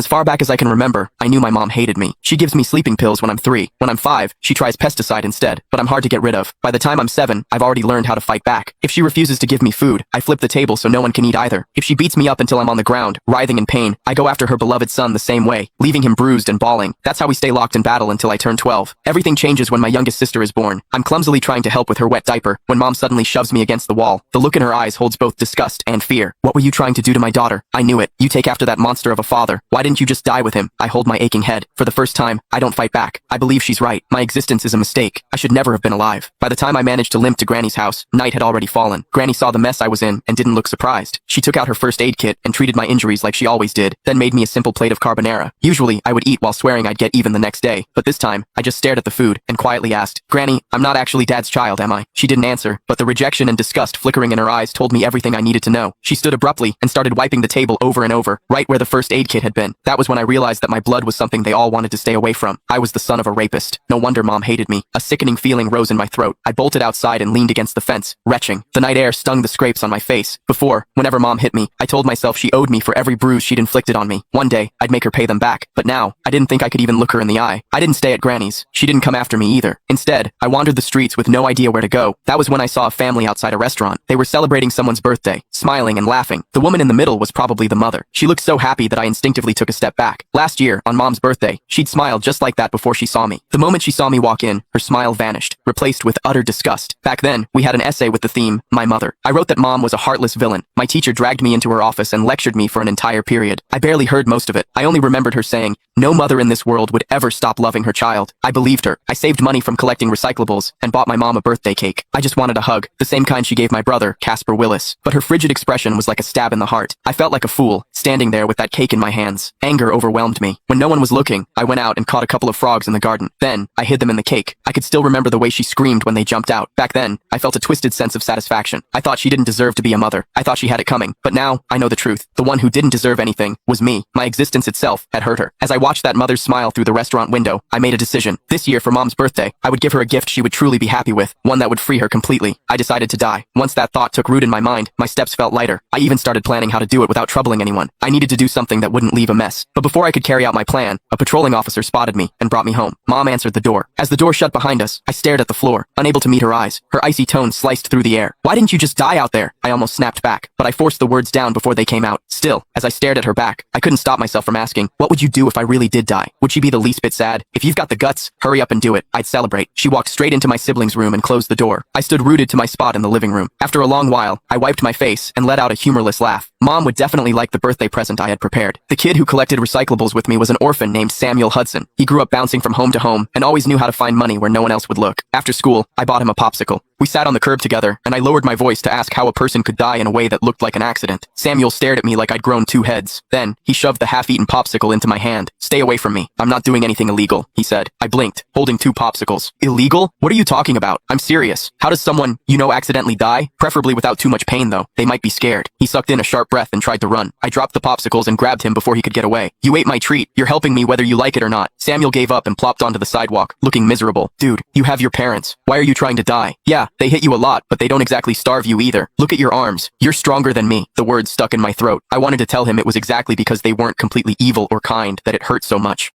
As far back as I can remember, I knew my mom hated me. She gives me sleeping pills when I'm 3. When I'm 5, she tries pesticide instead, but I'm hard to get rid of. By the time I'm 7, I've already learned how to fight back. If she refuses to give me food, I flip the table so no one can eat either. If she beats me up until I'm on the ground, writhing in pain, I go after her beloved son the same way, leaving him bruised and bawling. That's how we stay locked in battle until I turn 12. Everything changes when my youngest sister is born. I'm clumsily trying to help with her wet diaper when mom suddenly shoves me against the wall. The look in her eyes holds both disgust and fear. What were you trying to do to my daughter? I knew it. You take after that monster of a father. Why didn't you just die with him? I hold my aching head. For the first time, I don't fight back. I believe she's right. My existence is a mistake. I should never have been alive. By the time I managed to limp to Granny's house, night had already fallen. Granny saw the mess I was in and didn't look surprised. She took out her first aid kit and treated my injuries like she always did, then made me a simple plate of carbonara. Usually, I would eat while swearing I'd get even the next day, but this time, I just stared at the food and quietly asked, "Granny, I'm not actually Dad's child, am I?" She didn't answer, but the rejection and disgust flickering in her eyes told me everything I needed to know. She stood abruptly and started wiping the table over and over, right where the first aid kit had been. That was when I realized that my blood was something they all wanted to stay away from. I was the son of a rapist. No wonder Mom hated me. A sickening feeling rose in my throat. I bolted outside and leaned against the fence, retching. The night air stung the scrapes on my face. Before, whenever Mom hit me, I told myself she owed me for every bruise she'd inflicted on me. One day, I'd make her pay them back. But now, I didn't think I could even look her in the eye. I didn't stay at Granny's. She didn't come after me either. Instead, I wandered the streets with no idea where to go. That was when I saw a family outside a restaurant. They were celebrating someone's birthday, smiling and laughing. The woman in the middle was probably the mother. She looked so happy that I instinctively took a step back. Last year, on Mom's birthday, she'd smiled just like that before she saw me. The moment she saw me walk in, her smile vanished, replaced with utter disgust. Back then, we had an essay with the theme, My Mother. I wrote that Mom was a heartless villain. My teacher dragged me into her office and lectured me for an entire period. I barely heard most of it. I only remembered her saying, no mother in this world would ever stop loving her child. I believed her. I saved money from collecting recyclables and bought my mom a birthday cake. I just wanted a hug, the same kind she gave my brother, Casper Willis. But her frigid expression was like a stab in the heart. I felt like a fool, standing there with that cake in my hands. Anger overwhelmed me. When no one was looking, I went out and caught a couple of frogs in the garden. Then, I hid them in the cake. I could still remember the way she screamed when they jumped out. Back then, I felt a twisted sense of satisfaction. I thought she didn't deserve to be a mother. I thought she had it coming. But now, I know the truth. The one who didn't deserve anything was me. My existence itself had hurt her. As I watched that mother's smile through the restaurant window, I made a decision. This year for Mom's birthday, I would give her a gift she would truly be happy with, one that would free her completely. I decided to die. Once that thought took root in my mind, my steps felt lighter. I even started planning how to do it without troubling anyone. I needed to do something that wouldn't leave a mess. But before I could carry out my plan, a patrolling officer spotted me and brought me home. Mom answered the door. As the door shut behind us, I stared at the floor, unable to meet her eyes. Her icy tone sliced through the air. "Why didn't you just die out there?" I almost snapped back, but I forced the words down before they came out. Still, as I stared at her back, I couldn't stop myself from asking, what would you do if I really did die? Would she be the least bit sad? If you've got the guts, hurry up and do it. I'd celebrate. She walked straight into my siblings' room and closed the door. I stood rooted to my spot in the living room. After a long while, I wiped my face and let out a humorless laugh. Mom would definitely like the birthday present I had prepared. The kid who collected recyclables with me was an orphan named Samuel Hudson. He grew up bouncing from home to home and always knew how to find money where no one else would look. After school, I bought him a popsicle. We sat on the curb together, and I lowered my voice to ask how a person could die in a way that looked like an accident. Samuel stared at me like I'd grown 2 heads. Then, he shoved the half-eaten popsicle into my hand. "Stay away from me. I'm not doing anything illegal," he said. I blinked, holding 2 popsicles. "Illegal? What are you talking about? I'm serious. How does someone, accidentally die? Preferably without too much pain, though. They might be scared." He sucked in a sharp breath and tried to run. I dropped the popsicles and grabbed him before he could get away. "You ate my treat. You're helping me whether you like it or not." Samuel gave up and plopped onto the sidewalk, looking miserable. "Dude, you have your parents. Why are you trying to die? Yeah, they hit you a lot, but they don't exactly starve you either. Look at your arms. You're stronger than me." The words stuck in my throat. I wanted to tell him it was exactly because they weren't completely evil or kind that it hurt so much.